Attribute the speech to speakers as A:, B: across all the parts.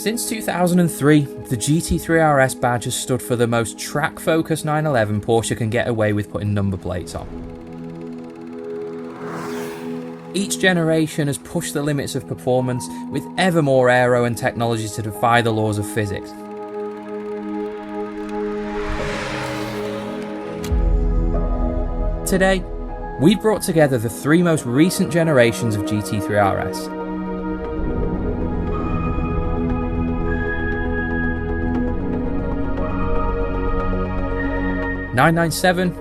A: Since 2003, the GT3 RS badge has stood for the most track-focused 911 Porsche can get away with putting number plates on. Each generation has pushed the limits of performance with ever more aero and technology to defy the laws of physics. Today, we've brought together the three most recent generations of GT3 RS. (997),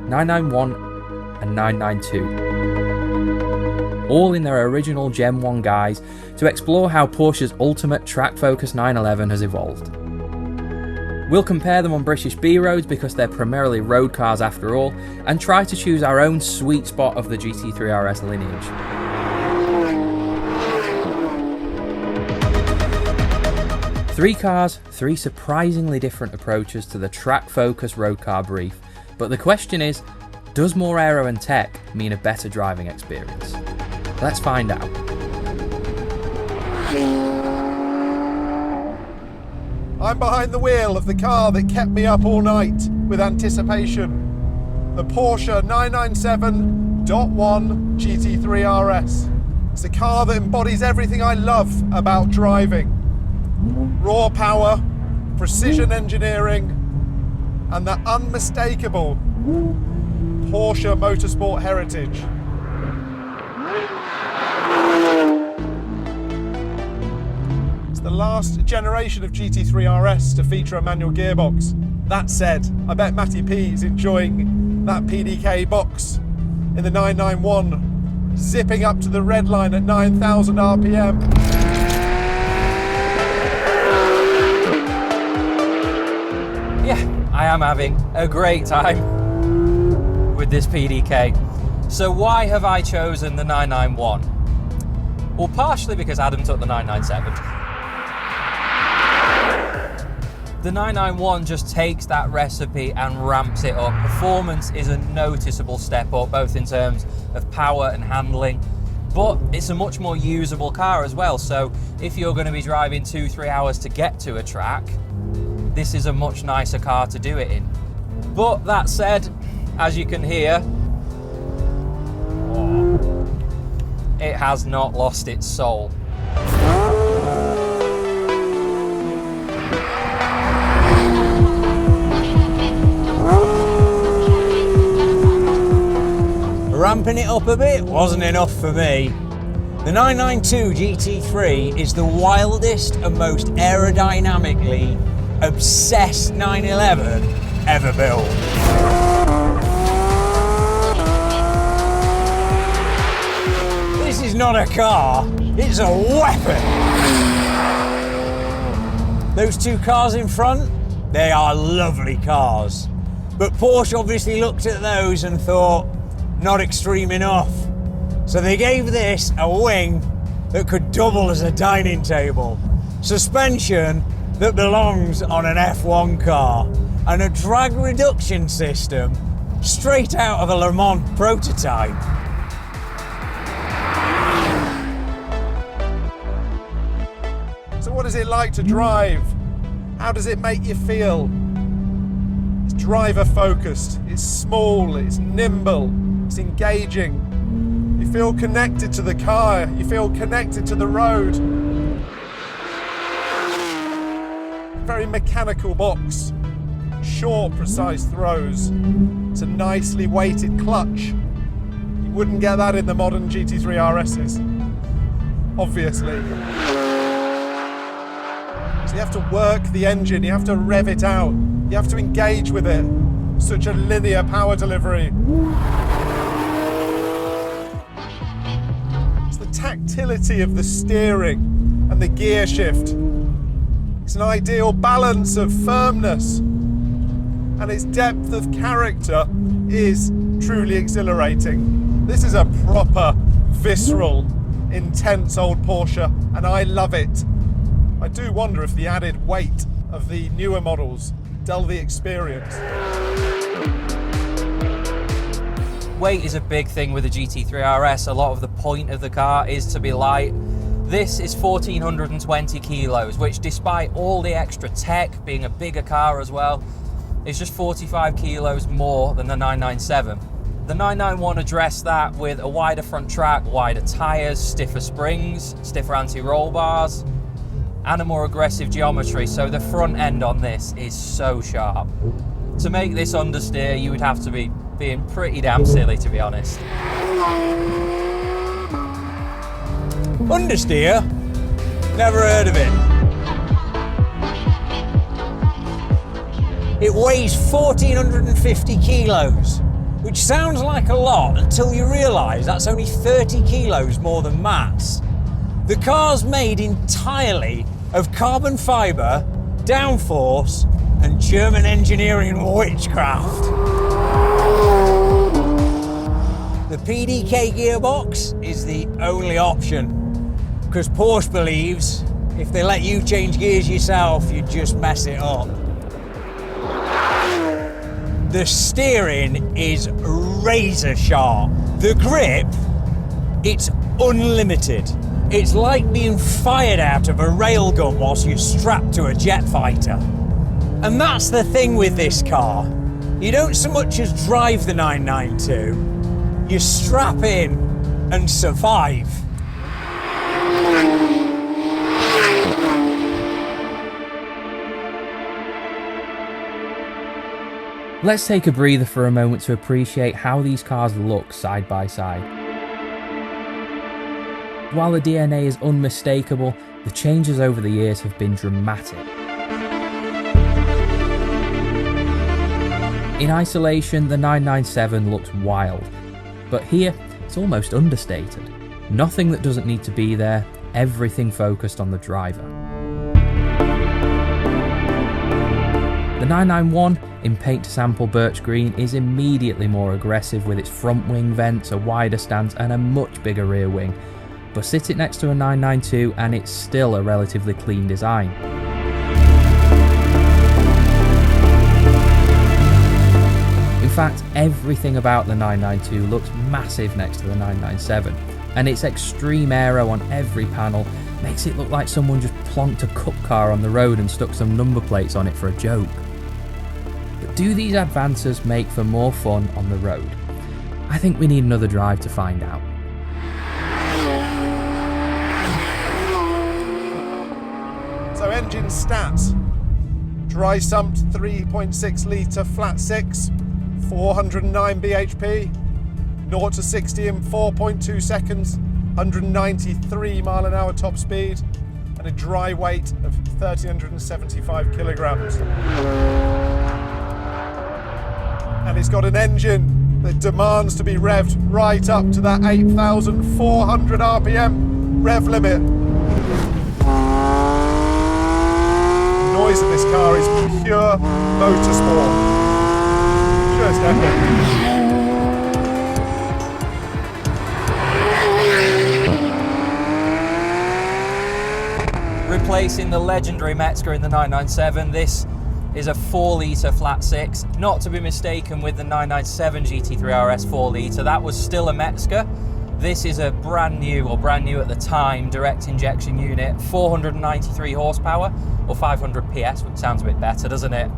A: (991) and (992). All in their original Gen 1 guise to explore how Porsche's ultimate track-focused 911 has evolved. We'll compare them on British B roads because they're primarily road cars after all, and try to choose our own sweet spot of the GT3 RS lineage. Three cars, three surprisingly different approaches to the track-focused road car brief, but the question is, does more aero and tech mean a better driving experience? Let's find out.
B: I'm behind the wheel of the car that kept me up all night with anticipation. The Porsche 997.1 GT3 RS. It's a car that embodies everything I love about driving. Raw power, precision engineering, and the unmistakable Porsche motorsport heritage. It's the last generation of GT3 RS to feature a manual gearbox. That said, I bet Matty P's enjoying that PDK box in the 991, zipping up to the red line at 9,000 RPM.
A: Yeah, I am having a great time with this PDK. So why have I chosen the 991? Well, partially because Adam took the 997. The 991 just takes that recipe and ramps it up. Performance is a noticeable step up, both in terms of power and handling, but it's a much more usable car as well. So if you're going to be driving 2-3 hours to get to a track, this is a much nicer car to do it in. But that said, as you can hear, it has not lost its soul.
C: Ramping it up a bit wasn't enough for me. The 992 GT3 is the wildest and most aerodynamically obsessed 911 ever built. This is not a car, it's a weapon. Those two cars in front, they are lovely cars. But Porsche obviously looked at those and thought, not extreme enough. So they gave this a wing that could double as a dining table, suspension that belongs on an F1 car, and a drag reduction system straight out of a Le Mans prototype.
B: So what is it like to drive? How does it make you feel? It's driver focused, it's small, it's nimble, it's engaging. You feel connected to the car, you feel connected to the road. Very mechanical box, short, precise throws. It's a nicely weighted clutch. You wouldn't get that in the modern GT3 RSs, obviously. So you have to work the engine, you have to rev it out, you have to engage with it. Such a linear power delivery. It's the tactility of the steering and the gear shift. It's an ideal balance of firmness, and its depth of character is truly exhilarating. This is a proper, visceral, intense old Porsche, and I love it. I do wonder if the added weight of the newer models dull the experience.
A: Weight is a big thing with the GT3 RS. A lot of the point of the car is to be light. This is 1,420 kilos, which despite all the extra tech, being a bigger car as well, is just 45 kilos more than the 997. The 991 addressed that with a wider front track, wider tyres, stiffer springs, stiffer anti-roll bars, and a more aggressive geometry, so the front end on this is so sharp. To make this understeer, you would have to be being pretty damn silly, to be honest.
C: Understeer? Never heard of it. It weighs 1,450 kilos, which sounds like a lot until you realise that's only 30 kilos more than Matt's. The car's made entirely of carbon fibre, downforce, and German engineering witchcraft. The PDK gearbox is the only option, because Porsche believes if they let you change gears yourself, you just mess it up. The steering is razor sharp. The grip, it's unlimited. It's like being fired out of a railgun whilst you're strapped to a jet fighter. And that's the thing with this car. You don't so much as drive the 992, you strap in and survive.
A: Let's take a breather for a moment to appreciate how these cars look side by side. While the DNA is unmistakable, the changes over the years have been dramatic. In isolation, the 997 looks wild, but here it's almost understated. Nothing that doesn't need to be there, everything focused on the driver. The 991 in paint to sample birch green is immediately more aggressive with its front wing vents, a wider stance and a much bigger rear wing. But sit it next to a 992 and it's still a relatively clean design. In fact, everything about the 992 looks massive next to the 997, and its extreme aero on every panel makes it look like someone just plonked a cup car on the road and stuck some number plates on it for a joke. But do these advances make for more fun on the road? I think we need another drive to find out.
B: So engine stats. Dry sumped 3.6 litre flat 6, 409 bhp, 0 to 60 in 4.2 seconds, 193 mile an hour top speed, and a dry weight of 1,375 kilograms. And it's got an engine that demands to be revved right up to that 8,400 RPM rev limit. The noise of this car is pure motorsport. Just epic.
A: Replacing the legendary Metzger in the 997, this is a 4 litre flat 6, not to be mistaken with the 997 GT3 RS 4 litre. That was still a Metzger. This is a brand new at the time, direct injection unit, 493 horsepower, or 500 PS, which sounds a bit better, doesn't it?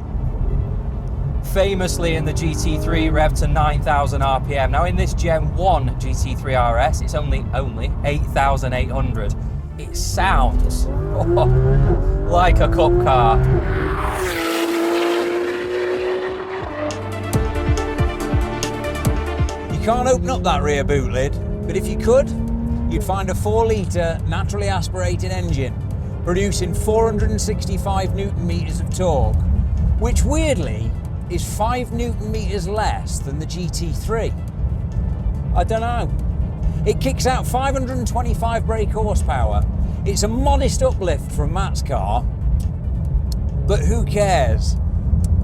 A: Famously in the GT3 rev to 9,000 RPM. Now in this Gen 1 GT3 RS, it's only 8,800. It sounds like a cup car.
C: You can't open up that rear boot lid, but if you could, you'd find a 4 litre naturally aspirated engine producing 465 Newton meters of torque, which weirdly is 5 Newton meters less than the GT3. I don't know. It kicks out 525 brake horsepower. It's a modest uplift from Matt's car, but who cares?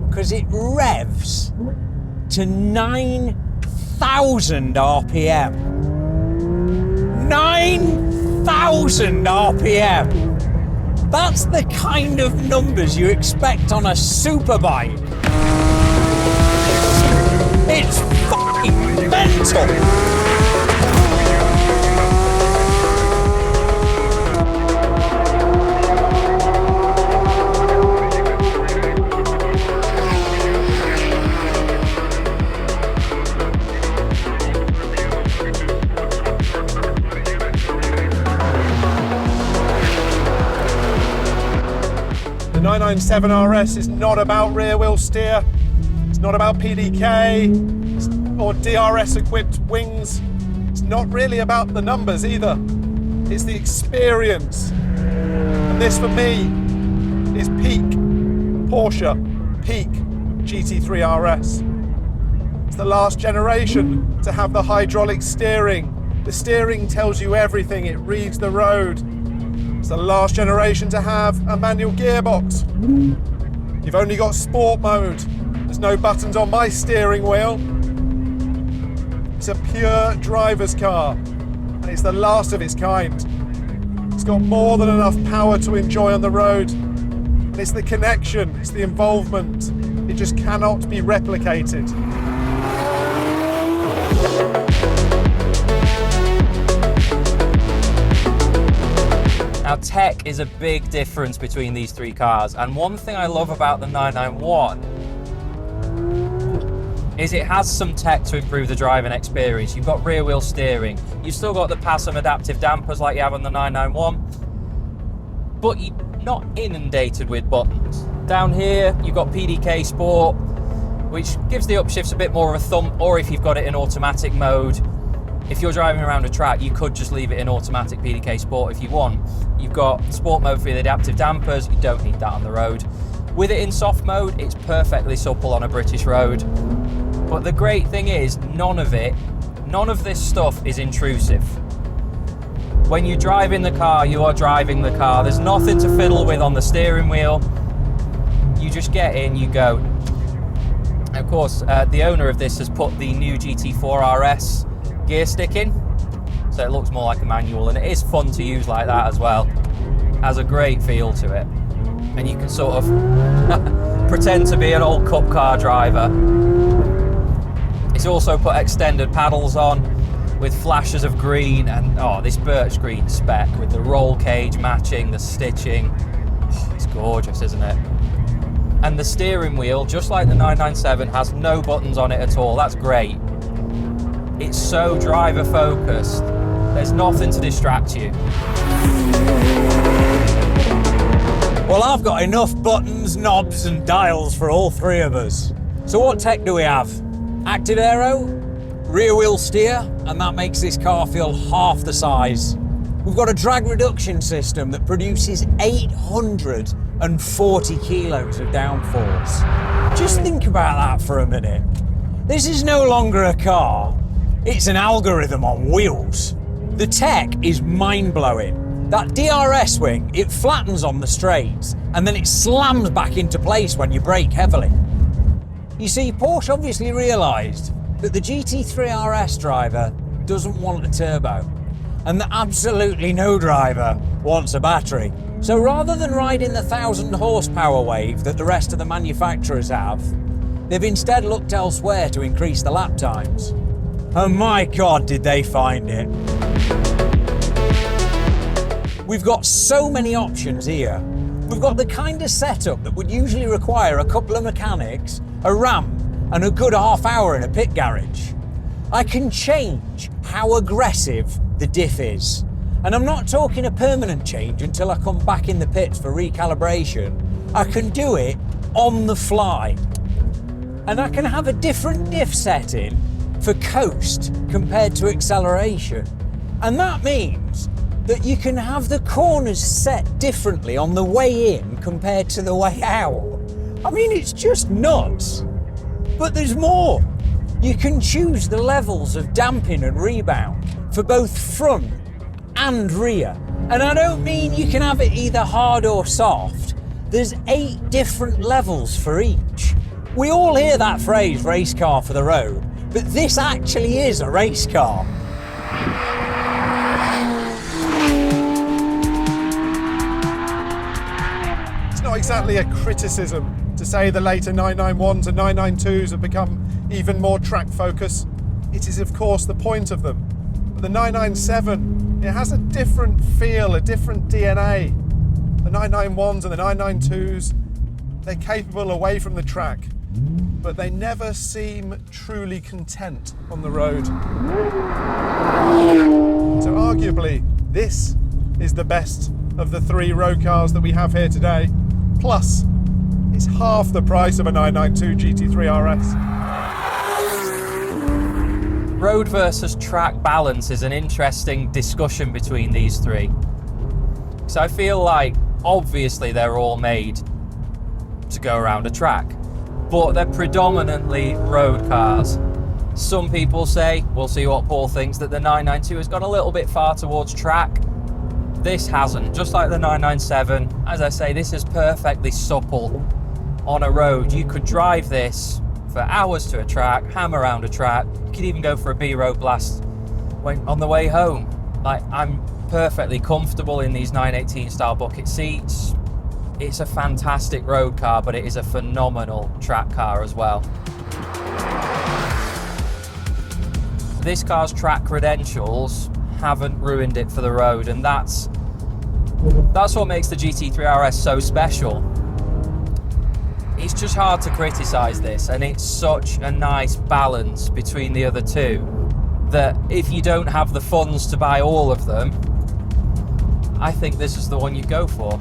C: Because it revs to 9,000 RPM. 9,000 RPM! That's the kind of numbers you expect on a superbike. It's f***ing mental!
B: 997 RS is not about rear wheel steer, it's not about PDK or DRS equipped wings, it's not really about the numbers either, it's the experience. And this for me is peak Porsche, peak GT3 RS. It's the last generation to have the hydraulic steering. The steering tells you everything, it reads the road. It's the last generation to have a manual gearbox. You've only got sport mode. There's no buttons on my steering wheel. It's a pure driver's car, and it's the last of its kind. It's got more than enough power to enjoy on the road. And it's the connection, it's the involvement. It just cannot be replicated.
A: Now, tech is a big difference between these three cars, and one thing I love about the 991 is it has some tech to improve the driving experience. You've got rear wheel steering, you've still got the passive adaptive dampers like you have on the 991, but you're not inundated with buttons. Down here, you've got PDK Sport, which gives the upshifts a bit more of a thump, or if you've got it in automatic mode, if you're driving around a track, you could just leave it in automatic PDK Sport if you want. You've got sport mode for the adaptive dampers, you don't need that on the road. With it in soft mode, it's perfectly supple on a British road. But the great thing is, none of this stuff is intrusive. When you drive in the car, you are driving the car. There's nothing to fiddle with on the steering wheel. You just get in, you go. And of course, the owner of this has put the new GT3 RS gear stick in, so it looks more like a manual, and it is fun to use like that as well. Has a great feel to it, and you can sort of pretend to be an old cup car driver. It's also put extended paddles on with flashes of green, and this birch green spec with the roll cage matching the stitching. It's gorgeous, isn't it? And the steering wheel, just like the 997, has no buttons on it at all. That's great. It's so driver focused, there's nothing to distract you.
C: Well, I've got enough buttons, knobs and dials for all three of us. So what tech do we have? Active aero, rear wheel steer, and that makes this car feel half the size. We've got a drag reduction system that produces 840 kilos of downforce. Just think about that for a minute. This is no longer a car. It's an algorithm on wheels. The tech is mind-blowing. That DRS wing, it flattens on the straights and then it slams back into place when you brake heavily. You see, Porsche obviously realised that the GT3 RS driver doesn't want a turbo and that absolutely no driver wants a battery. So rather than riding the 1,000 horsepower wave that the rest of the manufacturers have, they've instead looked elsewhere to increase the lap times. And my God, did they find it. We've got so many options here. We've got the kind of setup that would usually require a couple of mechanics, a ramp, and a good half hour in a pit garage. I can change how aggressive the diff is. And I'm not talking a permanent change until I come back in the pits for recalibration. I can do it on the fly. And I can have a different diff setting for coast compared to acceleration. And that means that you can have the corners set differently on the way in compared to the way out. I mean, it's just nuts. But there's more. You can choose the levels of damping and rebound for both front and rear. And I don't mean you can have it either hard or soft. There's 8 different levels for each. We all hear that phrase, race car for the road, but this actually is a race car.
B: It's not exactly a criticism to say the later 991s and 992s have become even more track focused. It is of course the point of them. But the 997, it has a different feel, a different DNA. The 991s and the 992s, they're capable away from the track, but they never seem truly content on the road. So arguably, this is the best of the 3 road cars that we have here today. Plus, it's half the price of a 992 GT3 RS.
A: Road versus track balance is an interesting discussion between these three. So I feel like, obviously, they're all made to go around a track, but they're predominantly road cars. Some people say, we'll see what Paul thinks, that the 992 has gone a little bit far towards track. This hasn't. Just like the 997, as I say, this is perfectly supple on a road. You could drive this for hours to a track, ham around a track. You could even go for a B-road blast on the way home. Like, I'm perfectly comfortable in these 918 style bucket seats. It's a fantastic road car, but it is a phenomenal track car as well. This car's track credentials haven't ruined it for the road, and that's what makes the GT3 RS so special. It's just hard to criticize this, and it's such a nice balance between the other two that if you don't have the funds to buy all of them, I think this is the one you go for.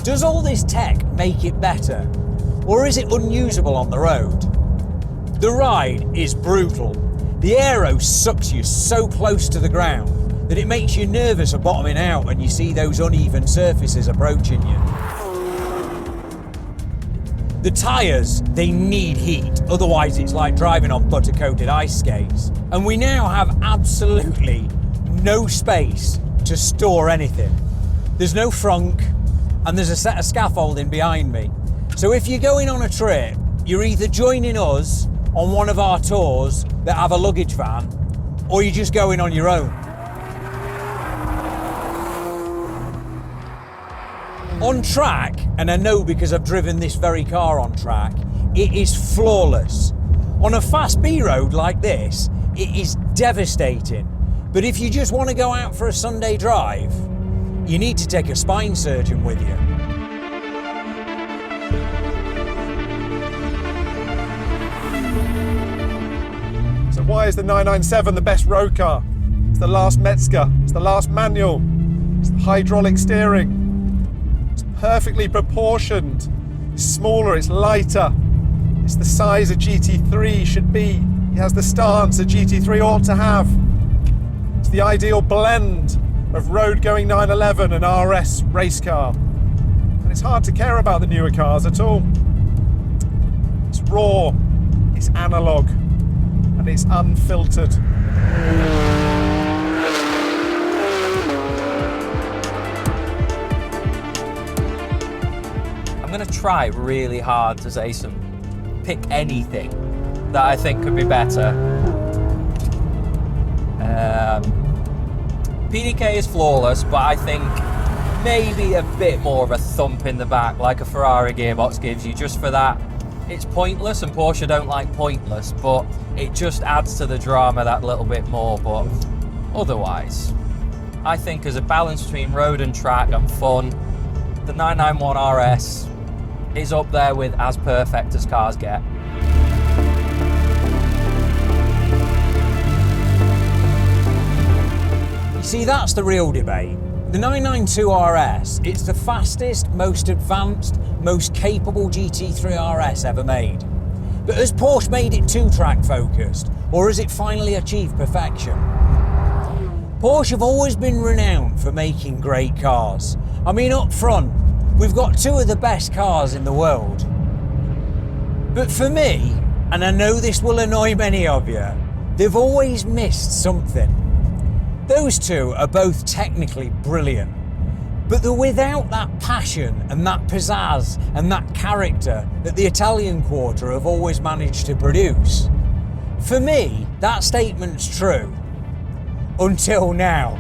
C: Does all this tech make it better, or is it unusable on the road? The ride is brutal. The aero sucks you so close to the ground that it makes you nervous of bottoming out when you see those uneven surfaces approaching you. The tyres, they need heat, otherwise it's like driving on butter-coated ice skates. And we now have absolutely no space to store anything. There's no frunk, and there's a set of scaffolding behind me. So if you're going on a trip, you're either joining us on one of our tours that have a luggage van, or you're just going on your own. On track, and I know because I've driven this very car on track, it is flawless. On a fast B road like this, it is devastating. But if you just want to go out for a Sunday drive, you need to take a spine surgeon with you.
B: So why is the 997 the best road car? It's the last Metzger, it's the last manual, it's the hydraulic steering. It's perfectly proportioned. It's smaller, it's lighter. It's the size a GT3 should be. It has the stance a GT3 ought to have. It's the ideal blend of road-going 911 and RS race car. And it's hard to care about the newer cars at all. It's raw, it's analog, and it's unfiltered.
A: I'm going to try really hard to say pick anything that I think could be better. PDK is flawless, but I think maybe a bit more of a thump in the back like a Ferrari gearbox gives you, just for that. It's pointless, and Porsche don't like pointless, but it just adds to the drama that little bit more. But otherwise, I think as a balance between road and track and fun, the 991 RS is up there with as perfect as cars get.
C: You see, that's the real debate. The 992 RS, it's the fastest, most advanced, most capable GT3 RS ever made. But has Porsche made it too track focused, or has it finally achieved perfection? Porsche have always been renowned for making great cars. I mean, up front, we've got two of the best cars in the world. But for me, and I know this will annoy many of you, they've always missed something. Those two are both technically brilliant, but they're without that passion and that pizzazz and that character that the Italian quarter have always managed to produce. For me, that statement's true. Until now.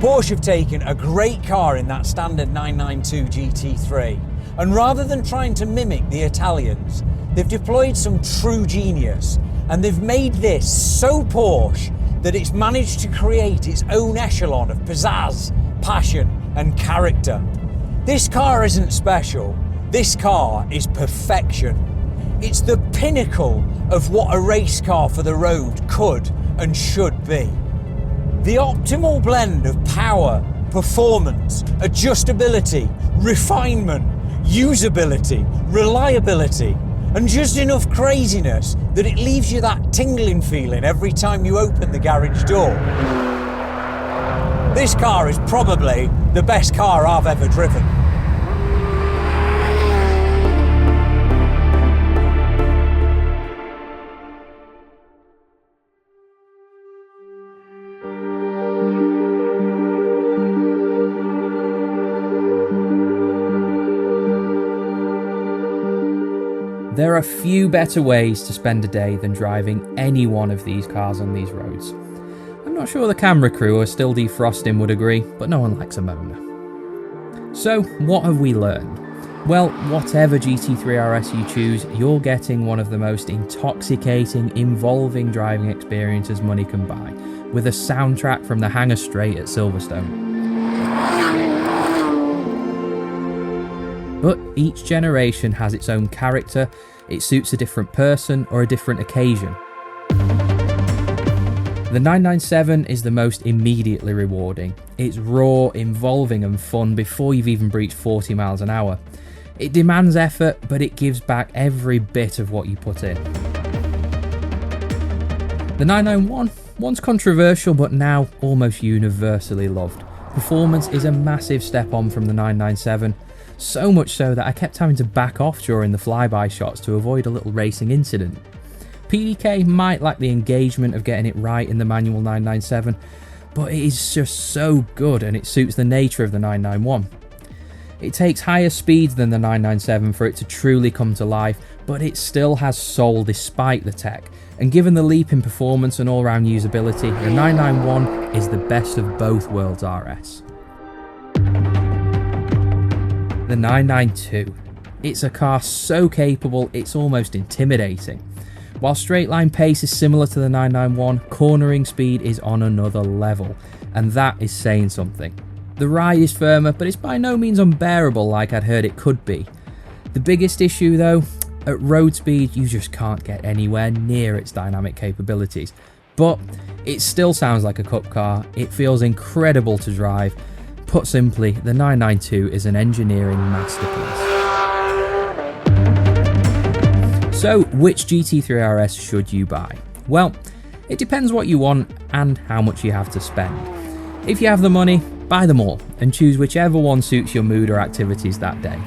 C: Porsche have taken a great car in that standard 992 GT3, and rather than trying to mimic the Italians, they've deployed some true genius, and they've made this so Porsche that it's managed to create its own echelon of pizzazz, passion, and character. This car isn't special, this car is perfection. It's the pinnacle of what a race car for the road could and should be. The optimal blend of power, performance, adjustability, refinement, usability, reliability, and just enough craziness that it leaves you that tingling feeling every time you open the garage door. This car is probably the best car I've ever driven.
A: There are few better ways to spend a day than driving any one of these cars on these roads. I'm not sure the camera crew who are still defrosting would agree, but no one likes a moaner. So, what have we learned? Well, whatever GT3 RS you choose, you're getting one of the most intoxicating, involving driving experiences money can buy, with a soundtrack from the hangar straight at Silverstone. But each generation has its own character, it suits a different person or a different occasion. The 997 is the most immediately rewarding. It's raw, involving and fun before you've even breached 40 miles an hour. It demands effort, but it gives back every bit of what you put in. The 991, once controversial but now almost universally loved. Performance is a massive step on from the 997. So much so that I kept having to back off during the flyby shots to avoid a little racing incident. PDK might lack the engagement of getting it right in the manual 997, but it is just so good and it suits the nature of the 991. It takes higher speeds than the 997 for it to truly come to life, but it still has soul despite the tech, and given the leap in performance and all-round usability, the 991 is the best of both worlds RS. The 992. It's a car so capable it's almost intimidating. While straight line pace is similar to the 991, cornering speed is on another level, and that is saying something. The ride is firmer, but it's by no means unbearable like I'd heard it could be. The biggest issue though, at road speed you just can't get anywhere near its dynamic capabilities. But it still sounds like a cup car, it feels incredible to drive. Put simply, the 992 is an engineering masterpiece. So, which GT3 RS should you buy? Well, it depends what you want and how much you have to spend. If you have the money, buy them all and choose whichever one suits your mood or activities that day.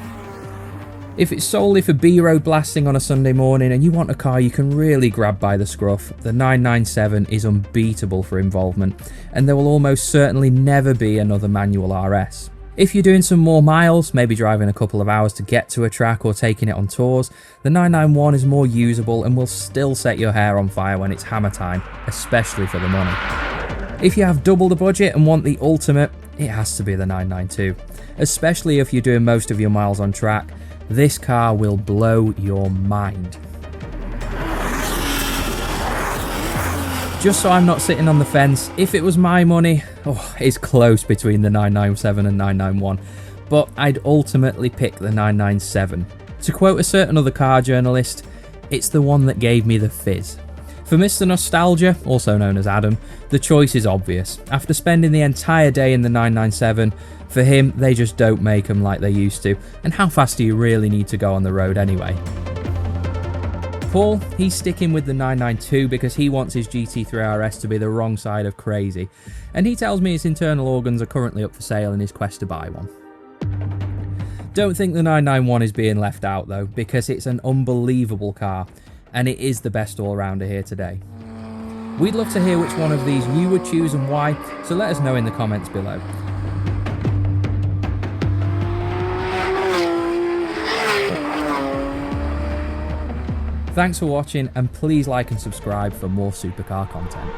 A: If it's solely for B-road blasting on a Sunday morning and you want a car you can really grab by the scruff, the 997 is unbeatable for involvement, and there will almost certainly never be another manual RS. If you're doing some more miles, maybe driving a couple of hours to get to a track or taking it on tours, the 991 is more usable and will still set your hair on fire when it's hammer time, especially for the money. If you have double the budget and want the ultimate, it has to be the 992, especially if you're doing most of your miles on track. This car will blow your mind. Just so I'm not sitting on the fence, if it was my money, it's close between the 997 and 991, but I'd ultimately pick the 997. To quote a certain other car journalist, it's the one that gave me the fizz. For Mr. Nostalgia, also known as Adam, the choice is obvious. After spending the entire day in the 997, for him, they just don't make them like they used to, and how fast do you really need to go on the road anyway? Paul, he's sticking with the 992 because he wants his GT3 RS to be the wrong side of crazy, and he tells me his internal organs are currently up for sale in his quest to buy one. Don't think the 991 is being left out though, because it's an unbelievable car, and it is the best all-rounder here today. We'd love to hear which one of these you would choose and why, so let us know in the comments below. Thanks for watching, and please like and subscribe for more supercar content.